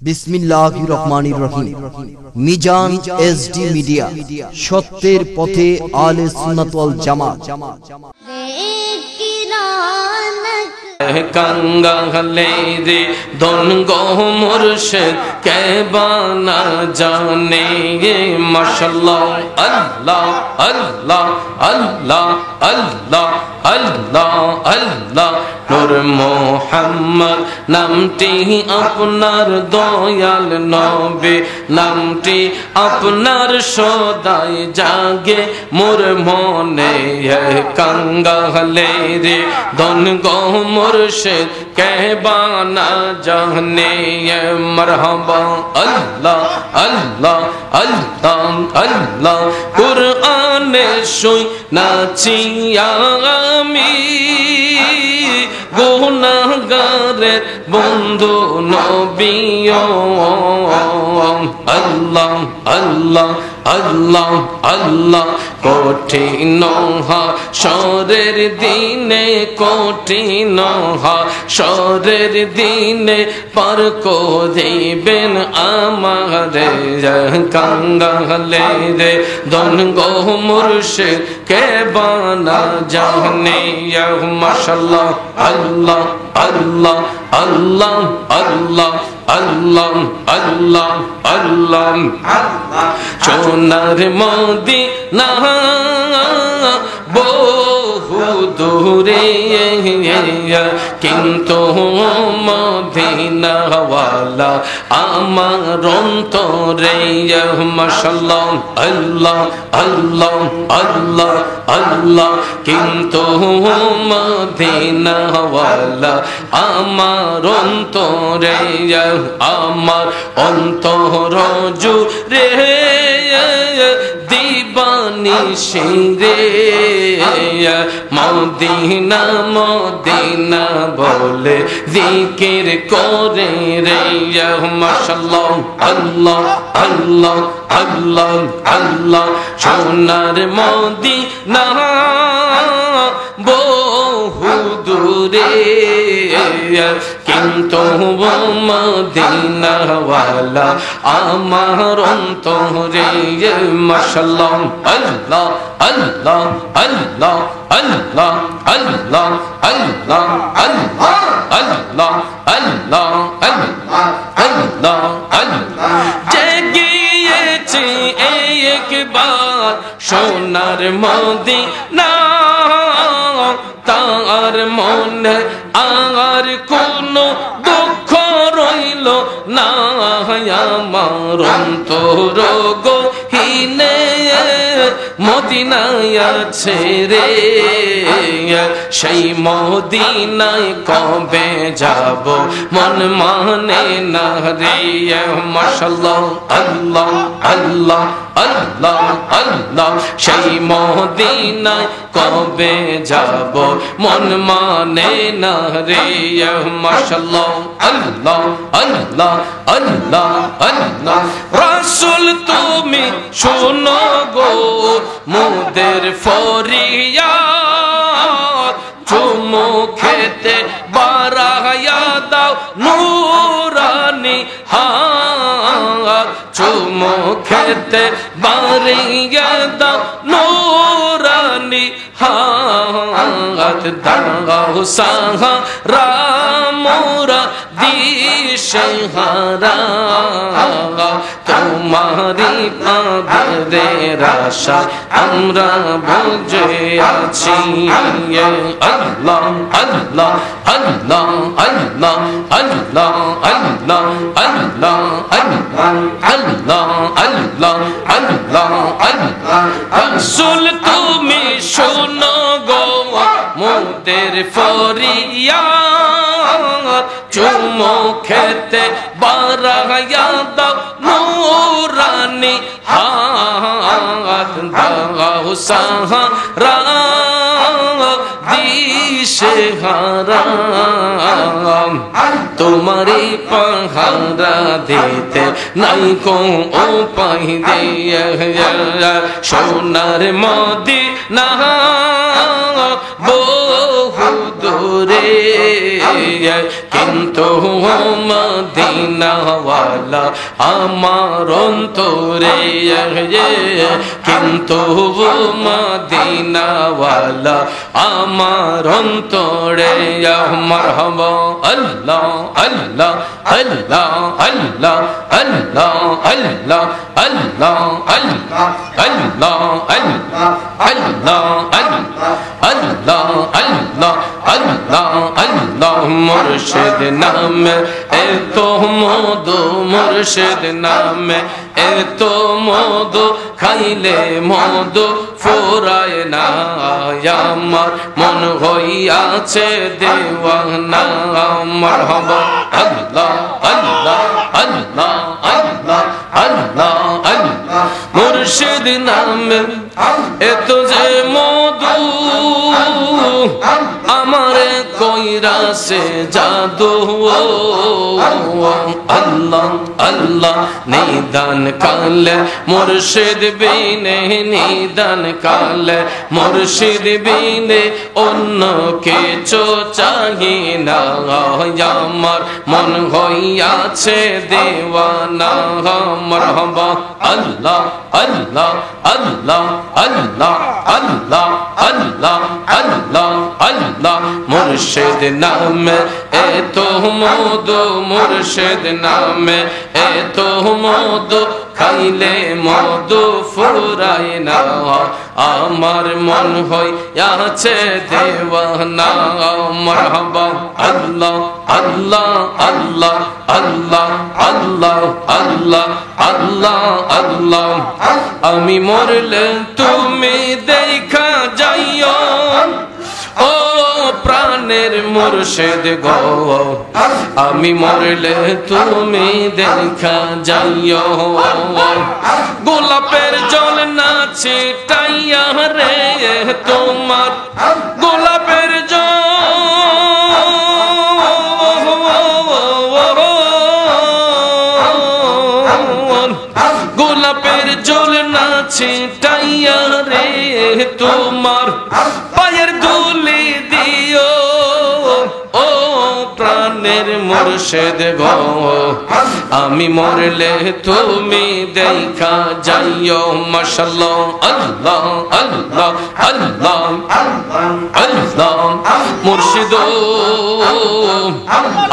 বিসমিল্লাহির রহমানির রহিম। Mizan SD media, সত্যের পথে আলে সুন্নাত ওয়াল জামাত। कंगाले रे दोन गो मुर्शिद के बाना जाने ये माशाल्लाह अल्लाह अल्लाह अल्लाह अल्लाह अल्लाह अल्लाह नूर मोहम्मद नामटी আপনার দয়াল নবী নামটি আপনার সদাই জাগে মোর মনে कंगाले रे दोन गो मुर्शिद कहबाना जाने मरहबा अल्लाह अल्लाह अल्लाह अल्लाह कुरान शुई नाचिया आमी गुनाहगारेर बंधु नबी अल्लाह अल्लाह अल्लाह अल्लाह कठिन हाशरेर दिने कठिन हाशरेर दिने पार करिबेन आमारे कंगाले रे दोन गो मुर्शिद के बाना जाने माशाल्लाह अल्लाह अल्लाह अल्लाह अल्लाह अल्लाह अल्लाह अल्लाह सोनार मदीना बहु दूरे किन्तु मदीनावाला आमार अंतरे माशाल्लाह अल्लाह अल्लाह अल्लाह अल्लाह किन्तु मदीनावाला आमार अंतरे आमार अंतर जुरे दीवानी शिरे मदीना मदीना बोले जिकिर करे रे माशाल्लाह अल्लाह अल्लाह अल्लाह अल्लाह सोनार मदीना बहु दूरे किन्तु मदीनावाला आमार अंतरे माशाल्लाह अल्लाह अल्लाह अल्लाह अल्लाह अल्लाह अल्लाह अल्लाह अल्लाह अल्लाह अल्लाह अल्लाह अल्लाह जगिয়েছে একবার সোনার মদিনা तार मन आर कोनो दुख रइल ना आमार अंतर गहीने मदिनाय आछे रे सेई मदिनाय कबे যাব मन माने ना रे माशाल्लाह अल्लाह अल्लाह अल्लाह अल्लाह सेई मदिनाय कबे যাব मन माने ना रे माशाल्लाह अल्लाह अल्लाह अल्लाह अल्लाह रसूल तुमी शोनो गो मोদের फरियाद चुमो खेते बाराया दाओ नूरानी हाथ चुमो खेते बारिया दाओ नूरानी हाथ दाओ सहारा मोरा दिशहारा तुम्हारी पादेर आशा हमरा बुझे आছি अल्लाह अल्लाह अल्लाह अल्लाह अल्लाह अल्लाह अल्लाह अल्लाह अल्लाह अल्लाह अल्लाह रसूल तुमी शोनो गो मोদের फरियाद चुमो खेते बाराया दाओ नूरानी हाथ दाओ सहारा दिशहारा तुम्हारी पहारा देते नहीं को उपाय दे सोनार मदीना बहु दूरे কিন্তু মদিনাওয়ালা আমার অন্তরে, কিন্তু মদিনাওয়ালা আমার অন্তরে। মারহাবা আল্লাহ আল্লাহ আল্লাহ আল্লাহ আল্লাহ আল্লাহ আল্লাহ আল্লাহ আল্লাহ আল্লাহ আল্লাহ আল্লাহ আল্লাহ আল্লাহ আল্লাহ। মুর্শিদ নামে এত মধু, মুর্শিদ নামে এত মধু, খাইলে মধু ফুরায় না। আমার মন হইয়াছে দেওয়ানা। মারহাবা আল্লাহ আল্লাহ আল্লাহ আল্লাহ আল্লাহ আল্লাহ। মুর্শিদ নামে এত যে মধু, আমারে কইরাছে জাদু। আল্লাহ আল্লাহ নিদান কালে মুর্শিদ বিনে, নিদান কালে মুর্শিদ বিনে অন্য কিছু চাহি না। আমার মন হইয়াছে দেওয়ানা। মারহাবা আল্লাহ আল্লাহ আল্লাহ আল্লাহ আল্লাহ আল্লাহ আল্লাহ আল্লাহ। মুর্শিদ নামে এত মধু, মুর্শিদ নামে এত মধু, খাইলে মধু ফুরায় না। আমার মন হইয়াছে দেওয়ানা। মারহাবা আল্লাহ আল্লাহ আল্লাহ আল্লাহ আল্লাহ আল্লাহ আল্লাহ আল্লাহ। আমি মরলে তুমি দেখা যাইও, ও প্রাণের মুর্শিদ গো। আমি মরলে তুমি দেখা যাইও, গোলাপের জল না ছিটাইয়া রে তোমার, গোলাপের জল, গোলাপের জল না ছিটাইয়া রে তোমার পায়ের ধুলি দিও, ও প্রাণের মুর্শিদ গো। আমি মরলে তুমি দেখা যাইও। মাশাআল্লাহ আল্লাহ আল্লাহ আল্লাহ আল্লাহ। মুর্শিদ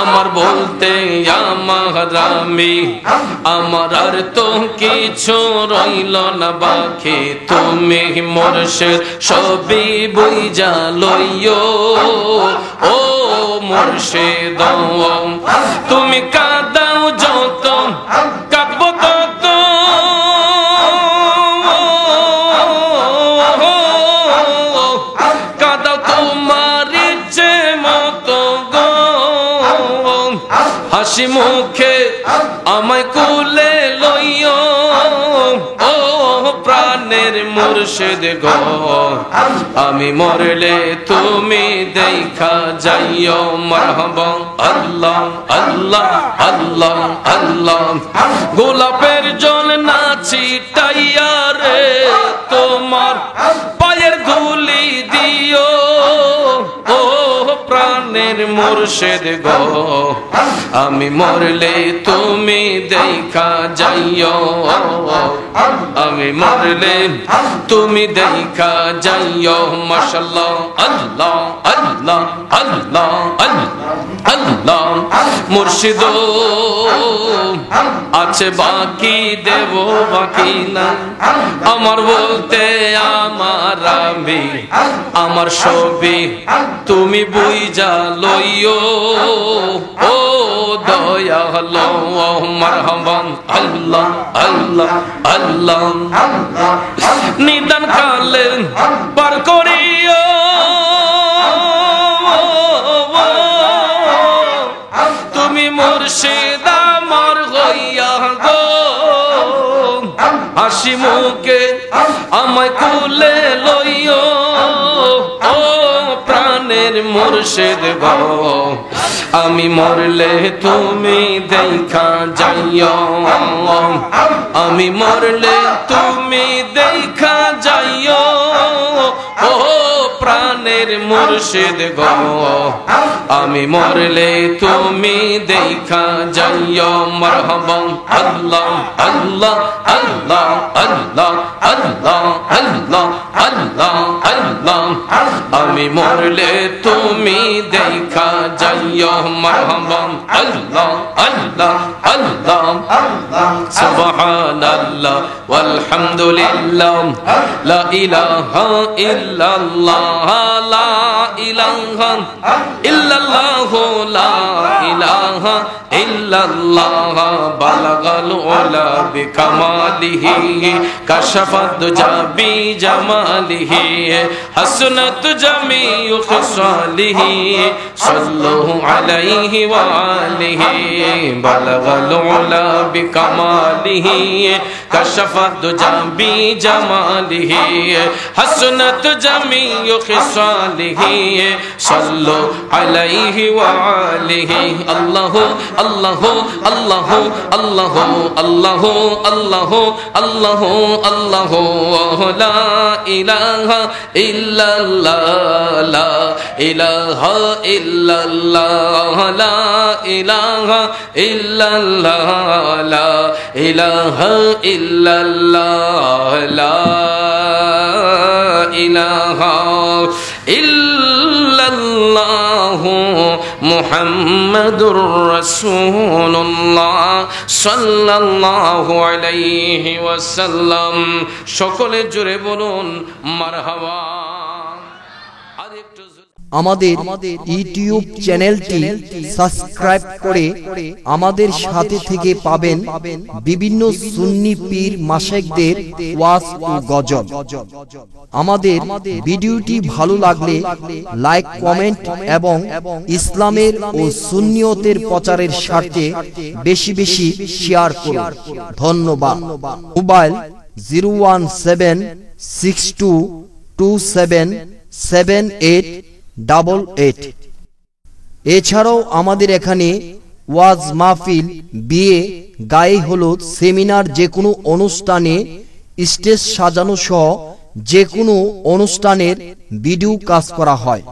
আমার বলতে আমার আমি, আমার আর তো কিছু রইল না বাকি। তুমি মুর্শিদ সবই বুঝা লইও, ও মুর্শিদ তুমি কাঁদাও যত, কাঁদব তত, কাঁদাও তোমার ইচ্ছে মতো গো। হাসি মুখে আমায় কুলে লইও, ও প্রাণের মুর্শিদ গো। আমি মরলে তুমি দেখা যাইও। মারহাবা আল্লাহ আল্লাহ আল্লাহ আল্লাহ। গোলাপের জল না ছিটাইয়া রে তোমার পায়ের ধুলি দিও, ও প্রাণের মুর্শিদ গো। আমি মরলে তুমি দেখা যাইও, আমি মরলে তুমি দেখা যাইও। মাশাআল্লাহ আল্লাহ আল্লাহ আল্লাহ আল্লাহ। মুর্শিদ আছে বাকি দেব বাকি না, আমার বলতে আমার আমি, আমার সবই তুমি বুঝা লইও, ও দয়ালো। মারহাবা আল্লাহ আল্লাহ আল্লাহ। নিদান কালে পার করিও, তুমি মুর্শিদ আমার হইয়া গো। হাসি মুখে আমায় কুলে লইও, ও প্রাণের মুর্শিদ গো। আমি মরলে তুমি দেখা যাইও, আমি মরলে তুমি দেখা যাইও, ও প্রাণের প্রাণের মুর্শিদ গো আমি মরলে তুমি দেখা যাইও মারহাবা আল্লাহ আল্লাহ আল্লাহ আল্লাহ আল্লাহ আল্লাহ আল্লাহ আল্লাহ আমি মরলে তুমি দেখা যাইও মারহাবা আল্লাহ আল্লাহ আল্লাহ সুবহানাল্লাহ ওয়ালহামদুলিল্লাহ লা ইলাহা ইল্লাল্লাহ লা ইলাহা ইল্লাল্লাহ লা ইলাহা ইল্লাল্লাহ বালাগাল উলা বিকামালিহি কাশাফাত দুজা বিজামালিহি হাসনাত জামিউ খিসালিহি সাল্লাল্লাহু আলাইহি ওয়া আলিহি বালাগাল উলা বিকামালিহি কাশাফাত দুজা বিজামালিহি হাসনাত জামিউ খিসালিহি সাল্লাল্লাহু আলাইহি ওয়া আলিহি আল্লাহ আল্লাহ আল্লাহ আল্লাহ আল্লাহ আল্লাহ আল্লাহ আল্লাহ লা ইলাহা ইল্লাল্লাহ লা ইলাহা ইল্লাল্লাহ লা ইলাহা ইল্লাল্লাহ লা ইলাহা ইল্লাল্লাহ লা ইলাহা ইল্লাল্লাহ মুহাম্মাদুর রাসূলুল্লাহ সাল্লাল্লাহু আলাইহি ওয়াসাল্লাম সকলে জোরে বলুন মারহাবা আমাদের ইউটিউব চ্যানেলটি সাবস্ক্রাইব করে আমাদের সাথে থেকে পাবেন বিভিন্ন সুন্নি পীর মাশায়েখদের ওয়াজ ও গজল। আমাদের ভিডিওটি ভালো লাগলে লাইক কমেন্ট এবং ইসলামের ও সুন্নিয়তের প্রচারের স্বার্থে বেশি বেশি শেয়ার করুন। ধন্যবাদ। মোবাইল 01762277888। এছাড়াও আমাদের এখানে ওয়াজ মাহফিল, বিয়ে, গায়ে হলুদ, সেমিনার, যে কোনো অনুষ্ঠানে স্টেজ সাজানো সহ যে কোনো অনুষ্ঠানের ভিডিও কাজ করা হয়।